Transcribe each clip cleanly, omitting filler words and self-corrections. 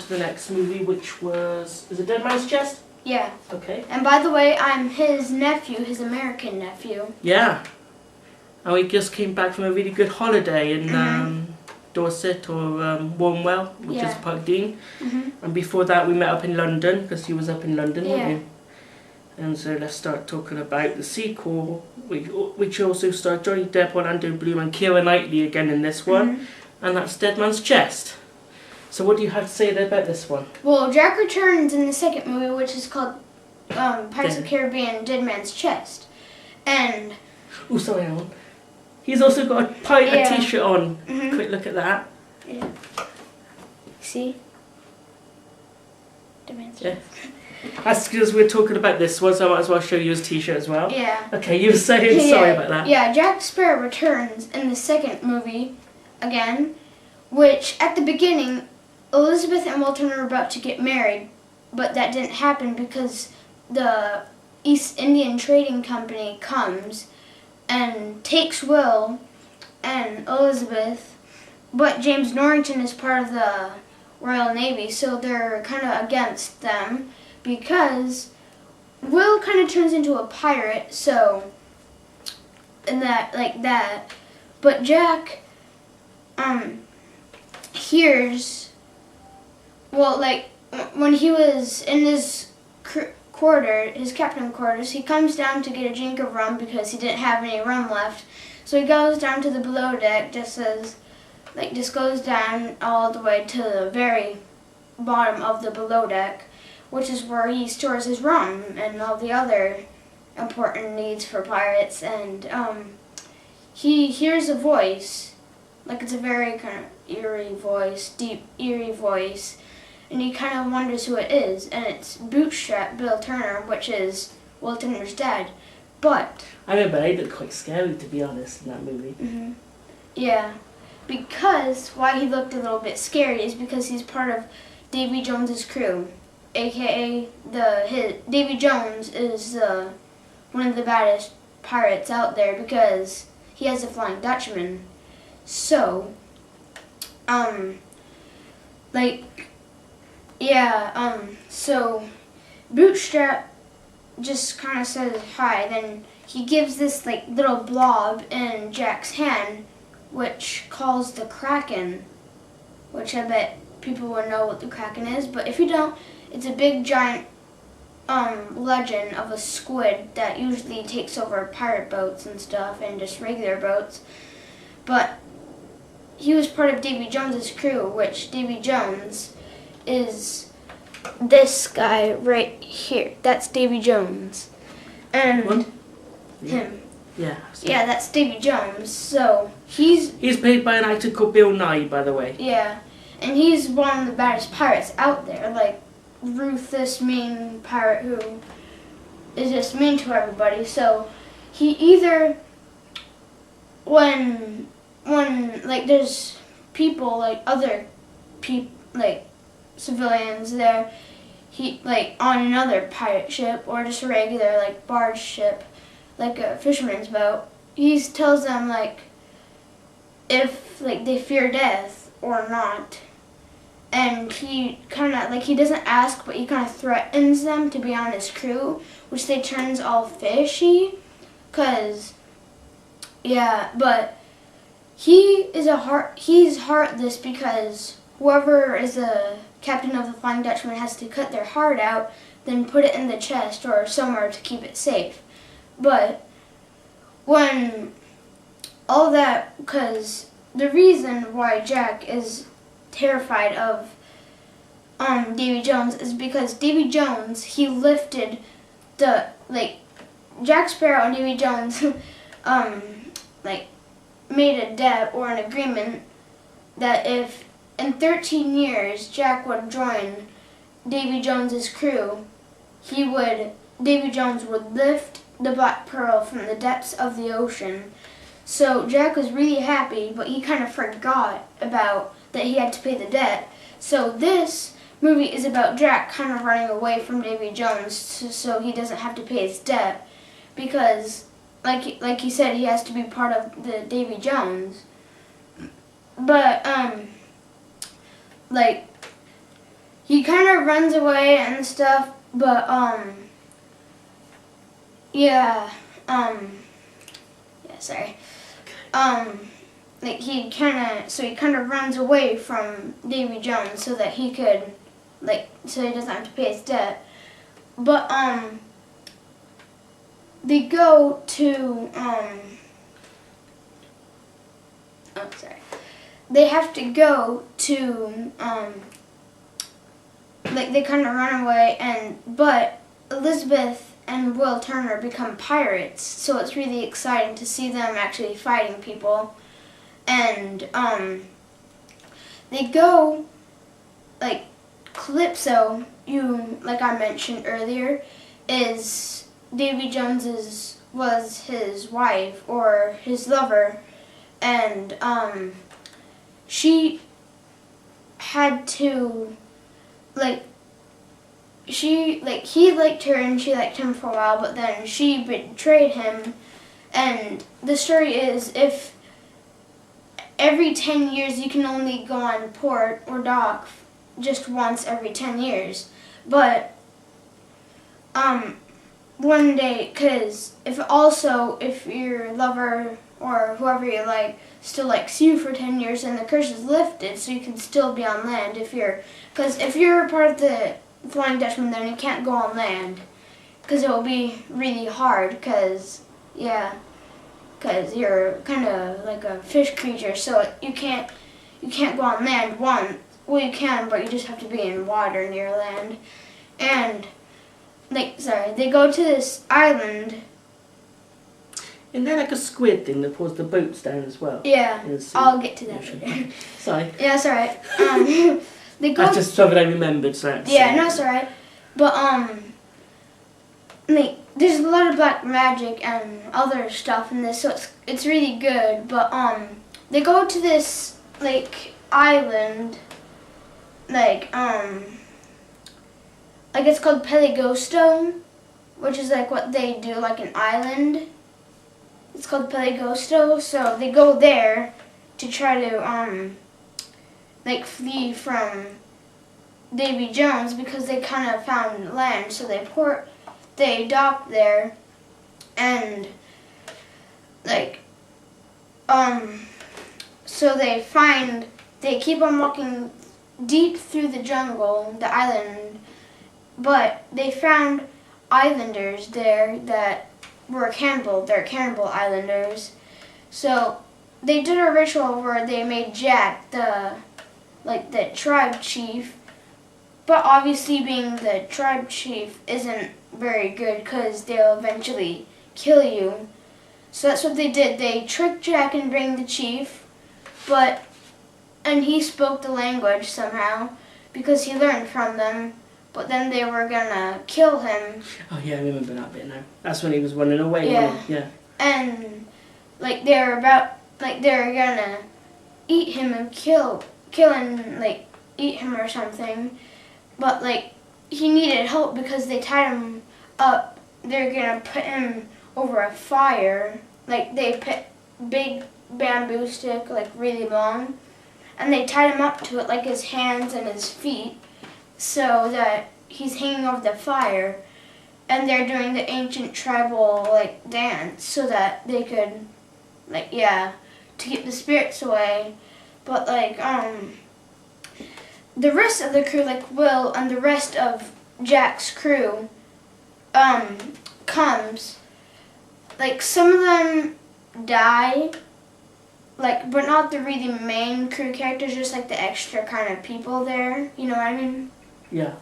to the next movie, which is it Dead Man's Chest? Yeah. Okay. And by the way, I'm his nephew, his American nephew. Yeah. And we just came back from a really good holiday in Dorset or Warmwell, which is Parkdean. And before that, we met up in London, because you was up in London, weren't you? And so let's start talking about the sequel, which also starred Johnny Depp, Orlando Bloom, and Keira Knightley again in this one. And that's Dead Man's Chest. So what do you have to say about this one? Well, Jack returns in the second movie, which is called Pirates of the Caribbean: Dead Man's Chest. And... Oh, sorry, hang on. He's also got a pirate t-shirt on. Quick look at that. Yeah. See? Dead Man's Chest. That's because we're talking about this one, so I might as well show you his t-shirt as well. Yeah. Okay, you were saying, sorry about that. Yeah, Jack Sparrow returns in the second movie again, which at the beginning, Elizabeth and Walton are about to get married, but that didn't happen because the East Indian Trading Company comes and takes Will and Elizabeth, but James Norrington is part of the Royal Navy, so they're kind of against them. Because Will kind of turns into a pirate, so, and that, but Jack, hears, well, like, when he was in his his captain quarters, he comes down to get a drink of rum because he didn't have any rum left, so he goes down to the below deck, just goes down all the way to the very bottom of the below deck, which is where he stores his rum and all the other important needs for pirates. And he hears a voice, like it's a very kind of eerie voice, deep, eerie voice, and he kind of wonders who it is. And it's Bootstrap Bill Turner, which is Will Turner's dad. But I remember he looked quite scary, to be honest, in that movie. Yeah, because why he looked a little bit scary is because he's part of Davy Jones's crew. AKA Davy Jones is one of the baddest pirates out there because he has a Flying Dutchman. So, so Bootstrap just kind of says hi. Then he gives this little blob in Jack's hand, which calls the Kraken, which I bet people will know what the Kraken is. But if you don't, it's a big giant legend of a squid that usually takes over pirate boats and stuff and just regular boats. But he was part of Davy Jones's crew, which Davy Jones is this guy right here. That's Davy Jones. And what? Him. Yeah. Yeah, that's Davy Jones. So he's played by an actor called Bill Nye, by the way. Yeah. And he's one of the baddest pirates out there, ruthless, mean pirate who is just mean to everybody. So he either, when there's people, other people, civilians there, he, on another pirate ship or just a regular, barge ship, like a fisherman's boat, he tells them, if, they fear death or not. And he kind of, he doesn't ask, but he kind of threatens them to be on his crew, which they turns all fishy, but he's heartless because whoever is a captain of the Flying Dutchman has to cut their heart out, then put it in the chest or somewhere to keep it safe. But when all that, because the reason why Jack is terrified of Davy Jones is because Davy Jones, he lifted the, Jack Sparrow and Davy Jones, made a debt or an agreement that if in 13 years Jack would join Davy Jones's crew, Davy Jones would lift the Black Pearl from the depths of the ocean. So Jack was really happy, but he kind of forgot about that he had to pay the debt. So this movie is about Jack kind of running away from Davy Jones so he doesn't have to pay his debt, because like he said, he has to be part of the Davy Jones. But he kind of runs away and stuff, but yeah, sorry. Like he kind of runs away from Davy Jones so that he could, like, so he doesn't have to pay his debt. But they go to they have to go to like they kind of run away, but Elizabeth and Will Turner become pirates, so it's really exciting to see them actually fighting people. And they go, like, Calypso, like I mentioned earlier, is Davy Jones's, was his wife or his lover, and she had to, he liked her and she liked him for a while, but then she betrayed him. And the story is, if every 10 years you can only go on port or dock just once every 10 years. But one day, because if your lover or whoever you like still likes you for 10 years, then the curse is lifted, so you can still be on land. Because if you're part of the Flying Dutchman, then you can't go on land, because it will be really hard, because you're kind of like a fish creature, so you can't go on land once. Well, you can, but you just have to be in water near land. And they go to this island. Isn't there like a squid thing that pulls the boats down as well? Yeah, I'll get to that later. Sorry. Yeah, it's alright. They go. That's just something I remembered. So yeah, no, it's alright. But there's a lot of black magic and other stuff in this, so it's really good. But they go to this island, it's called Peligosto, which is what they do, an island. It's called Peligosto, so they go there to try to flee from Davy Jones, because they kind of found land, so they dock there, and so they keep on walking deep through the jungle, the island, but they found islanders there that were cannibal. They're cannibal islanders. So they did a ritual where they made Jack the tribe chief, but obviously being the tribe chief isn't very good, because they'll eventually kill you. So that's what they did. They tricked Jack into being the chief, and he spoke the language somehow, because he learned from them. But then they were gonna kill him. Oh yeah, I remember that bit now. That's when he was running away. Yeah. Yeah. And they were gonna eat him and kill and eat him or something. But he needed help, because they tied him up. They're gonna put him over a fire. They put big bamboo stick, really long, and they tied him up to it, his hands and his feet, so that he's hanging over the fire, and they're doing the ancient tribal dance, so that they could to keep the spirits away. But the rest of the crew, Will and the rest of Jack's crew, comes, some of them die, but not the really main crew characters, just the extra kind of people there, you know what I mean? Yeah.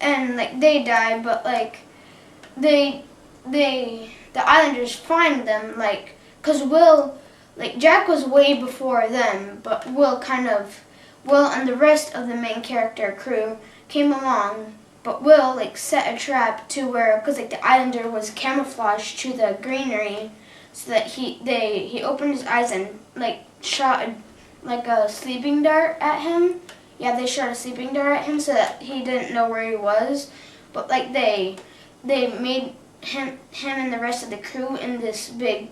And they die, but the islanders find them, because Will, Jack was way before them, but Will and the rest of the main character crew came along, but Will set a trap to where, because the islander was camouflaged to the greenery, so that he opened his eyes and shot a sleeping dart at him. Yeah, they shot a sleeping dart at him so that he didn't know where he was. But they made him and the rest of the crew in this big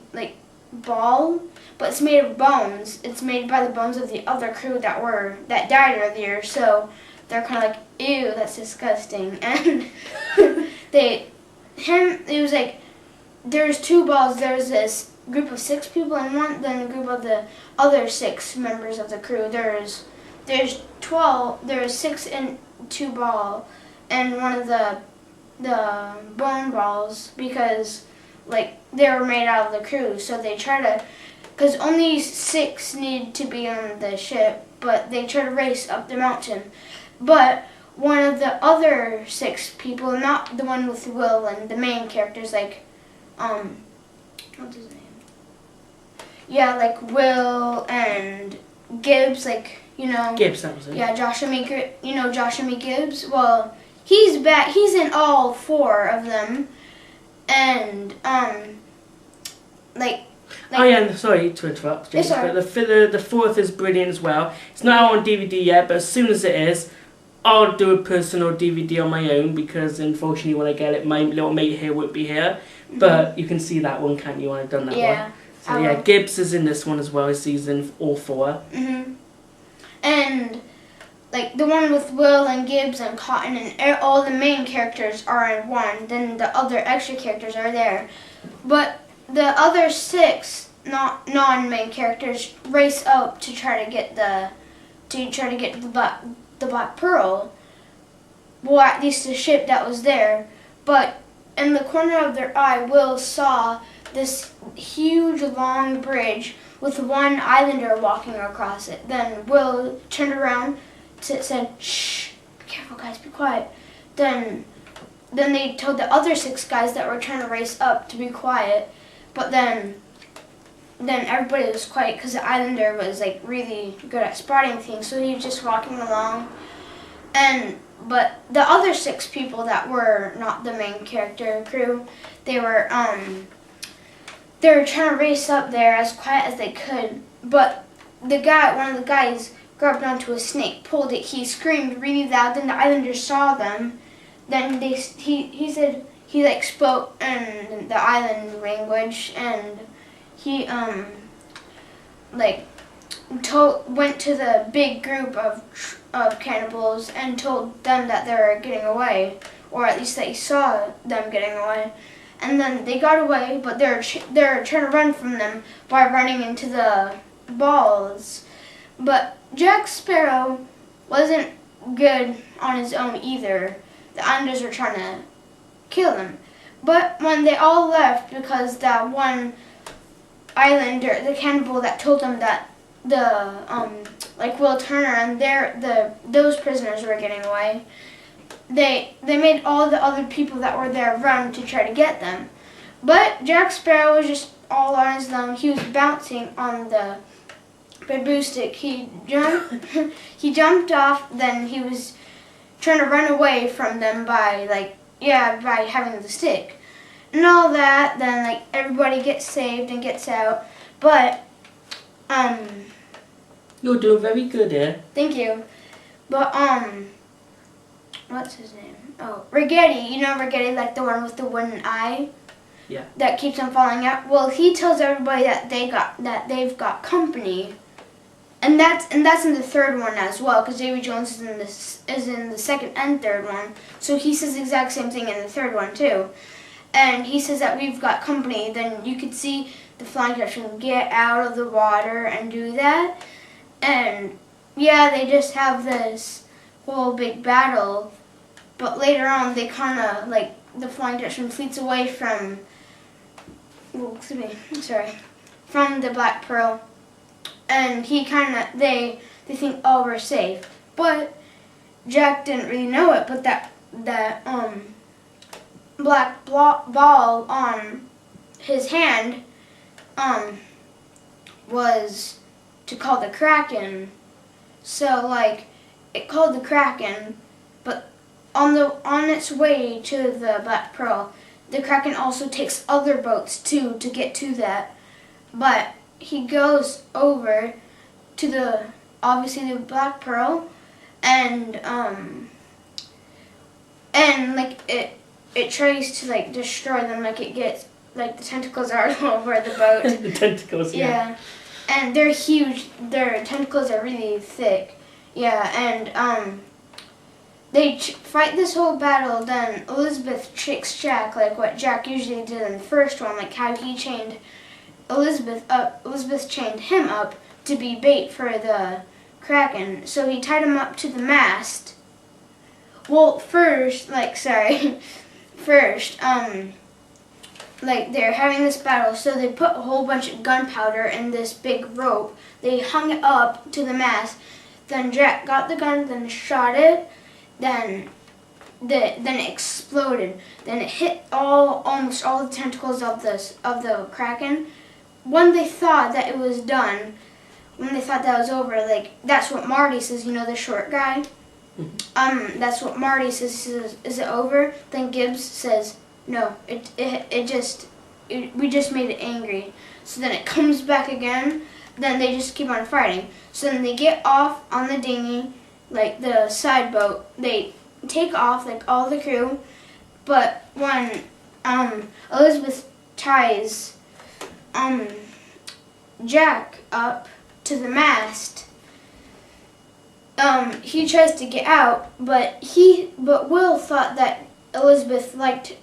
ball, but it's made of bones. It's made by the bones of the other crew that died earlier. So they're kind of like, ew, that's disgusting. And it was like, there's 2 balls. There's this group of 6 people in one, then a group of the other 6 members of the crew. There's 6 in 2 ball, and one of the bone balls, because like they were made out of the crew, so they try to, because only 6 need to be on the ship, but they try to race up the mountain. But one of the other 6 people, not the one with Will and the main characters, like what's his name? Yeah, like Will and Gibbs, like, you know. Gibbs, that was it. Yeah, Joshua Gibbs. Well, he's back. He's in all 4 of them, and like. Oh yeah, sorry to interrupt, James, but the 4th is brilliant as well. It's not out on DVD yet, but as soon as it is, I'll do a personal DVD on my own, because unfortunately when I get it, my little mate here won't be here. But you can see that one, can't you? I've done that one. So yeah, Gibbs is in this one as well. He's in all 4. And like the one with Will and Gibbs and Cotton and all the main characters are in one. Then the other extra characters are there, but the other 6 non-main characters race up to try to get the Black Pearl. Well, at least the ship that was there. But in the corner of their eye, Will saw this huge long bridge with one islander walking across it. Then Will turned around, said, "Shh, be careful, guys, be quiet." Then they told the other 6 guys that were trying to race up to be quiet. But then everybody was quiet because the islander was like really good at spotting things, so he was just walking along. But the other 6 people that were not the main character crew, they were trying to race up there as quiet as they could. Like one of the guys grabbed onto a snake, pulled it. He screamed really loud. Then the islanders saw them. Then he said he like spoke in the island language, and he went to the big group of cannibals and told them that they were getting away, or at least that he saw them getting away. And then they got away, but they're trying to run from them by running into the balls. But Jack Sparrow wasn't good on his own either. The islanders were trying to kill him. But when they all left, because that one islander, the cannibal that told them that Will Turner and those prisoners were getting away, they made all the other people that were there run to try to get them. But Jack Sparrow was just all on his own. He was bouncing on the bamboo stick. He jumped off. Then he was trying to run away from them by having the stick and all that. Then everybody gets saved and gets out. But you're doing very good here. Thank you. But what's his name? Oh, Rigetti. You know Rigetti, like the one with the wooden eye? Yeah. That keeps on falling out. Well, he tells everybody that they've got company. And that's in the 3rd one as well, because Davy Jones is in the 2nd and 3rd one. So he says the exact same thing in the 3rd one too. And he says that we've got company. Then you could see the Flying Dutchman get out of the water and do that. And yeah, they just have this whole big battle. But later on, they kind of the Flying Dutchman fleets away from the Black Pearl. And they think, oh, we're safe. But Jack didn't really know it, but that black ball on his hand was to call the Kraken. So it called the Kraken, but on its way to the Black Pearl, the Kraken also takes other boats too to get to that. But he goes over to obviously the Black Pearl, and it tries to destroy them. It gets the tentacles are all over the boat. The tentacles, yeah. And they're huge. Their tentacles are really thick. Yeah, and they fight this whole battle. Then Elizabeth tricks Jack, like what Jack usually did in the first one, like how he chained Elizabeth up. Elizabeth chained him up to be bait for the Kraken. So he tied him up to the mast. Well, first, like they're having this battle, so they put a whole bunch of gunpowder in this big rope. They hung it up to the mast. Then Jack got the gun, then shot it. Then it exploded. Then it hit almost all the tentacles of the Kraken. When they thought that it was done, when they thought that was over, like that's what Marty says. You know, the short guy. That's what Marty says. He says, "Is it over?" Then Gibbs says, "No, we just made it angry." So then it comes back again. Then they just keep on fighting. So then they get off on the dinghy, like the side boat. They take off, like all the crew. But when Elizabeth ties Jack up to the mast, he tries to get out, but Will thought that Elizabeth liked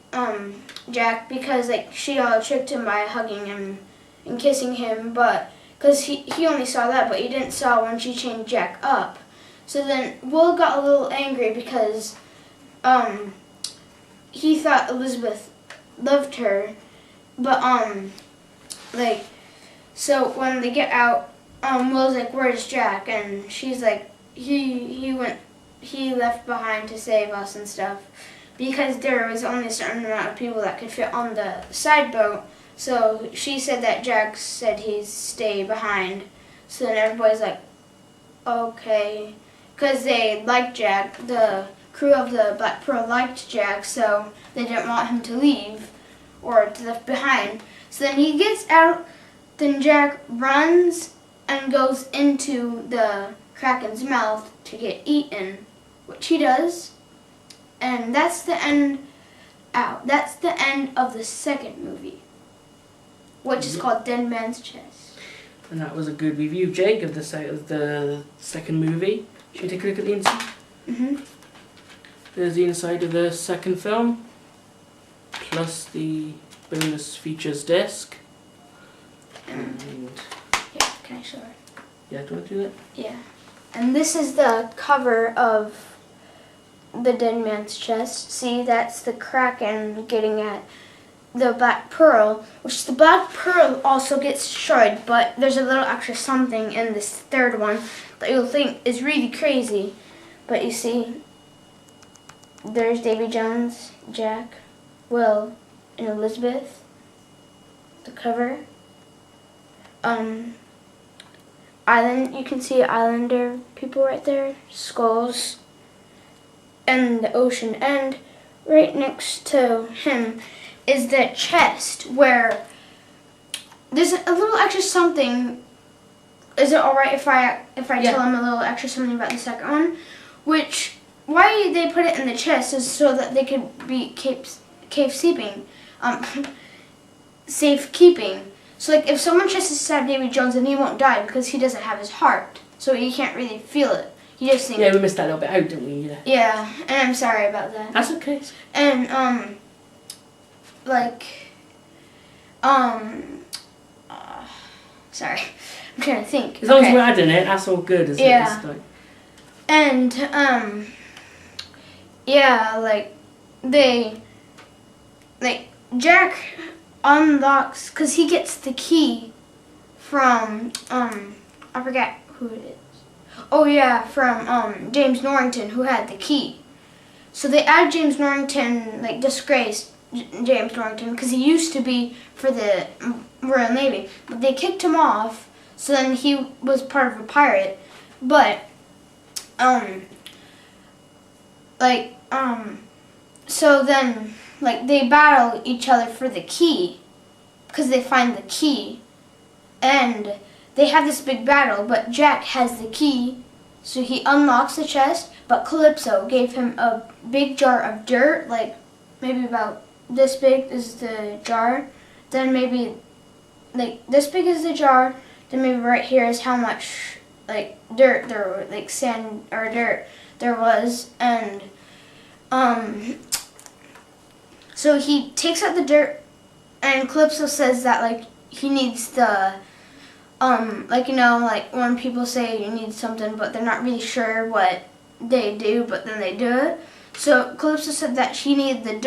Jack because like she tricked him by hugging him and kissing him, but because he only saw that, but he didn't saw when she chained Jack up. So then Will got a little angry because he thought Elizabeth loved her, but so when they get out, Will's like, "Where's Jack?" And she's like, he left behind to save us and stuff, because there was only a certain amount of people that could fit on the side boat. So she said that Jack said he'd stay behind. So then everybody's like, okay, because they liked Jack. The crew of the Black Pearl liked Jack, so they didn't want him to leave or to left behind. So then he gets out. Then Jack runs and goes into the Kraken's mouth to get eaten, which he does. And that's the end. That's the end of the second movie, which is called Dead Man's Chest. And that was a good review, Jake, of the second movie. Should we take a look at the inside? There's the inside of the second film, plus the bonus features disc. And yeah, can I show it? Yeah, do you want to do that? Yeah. And this is the cover of the Dead Man's Chest. See, that's the Kraken getting at the Black Pearl, which the Black Pearl also gets destroyed, but there's a little extra something in this third one that you'll think is really crazy. But you see, there's Davy Jones, Jack, Will, and Elizabeth. The cover. Island, you can see Islander people right there, skulls, and the ocean. And right next to him is the chest where there's a little extra something. Is it alright if I tell him a little extra something about the second one? Which, why they put it in the chest is so that they could be safekeeping. So like if someone tries to stab Davy Jones, then he won't die because he doesn't have his heart, so he can't really feel it. He just thinks. Yeah, we missed that little bit out, didn't we? Yeah, and I'm sorry about that. That's okay. And sorry, I'm trying to think. As long as we're adding it, that's all good, isn't it? Yeah. And yeah, Jack unlocks, because he gets the key from I forget who it is. Oh yeah, from James Norrington, who had the key. So they add James Norrington, like disgraced James Norrington, because he used to be for the Royal Navy, but they kicked him off. So then he was part of a pirate, but so then they battle each other for the key, because they find the key, and they have this big battle, but Jack has the key, so he unlocks the chest, but Calypso gave him a big jar of dirt, like maybe about this big is the jar, then maybe this big is the jar, then maybe right here is how much dirt there, sand or dirt there was, and So he takes out the dirt, and Calypso says that like he needs the like like when people say you need something but they're not really sure what they do, but then they do it. So Calypso said that she needed the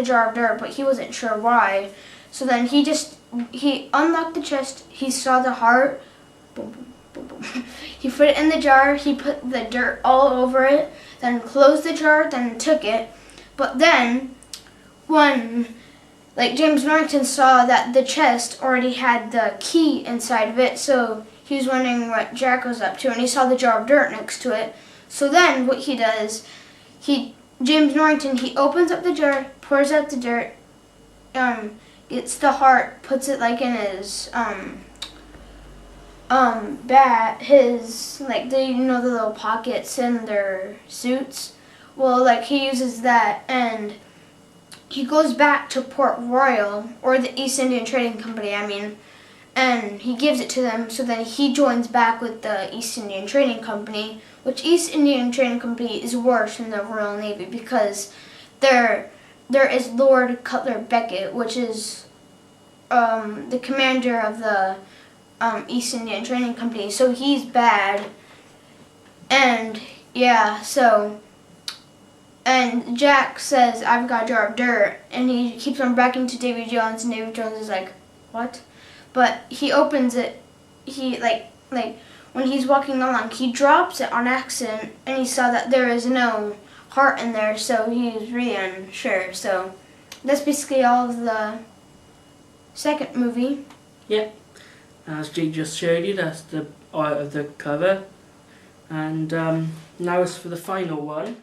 jar of dirt, but he wasn't sure why. So then he unlocked the chest, he saw the heart, boom, boom, boom, boom. He put it in the jar, he put the dirt all over it, then closed the jar, then took it. But then when James Norrington saw that the chest already had the key inside of it, so he was wondering what Jack was up to, and he saw the jar of dirt next to it. So then what he does, James Norrington, he opens up the jar, pours out the dirt, gets the heart, puts it like in his his the little pockets in their suits. Well, he uses that, and he goes back to Port Royal, or the East Indian Trading Company, and he gives it to them. So then he joins back with the East Indian Trading Company, which East Indian Trading Company is worse than the Royal Navy because there is Lord Cutler Beckett, which is the commander of the East Indian Trading Company. So he's bad, and yeah, and Jack says, "I've got a jar of dirt," and he keeps on backing to Davy Jones, and Davy Jones is like, "What?" But he opens it. He when he's walking along, he drops it on accident, and he saw that there is no heart in there, so he was really unsure. So that's basically all of the second movie. Yep. As Jake just showed you, that's the art of the cover. And now it's for the final one.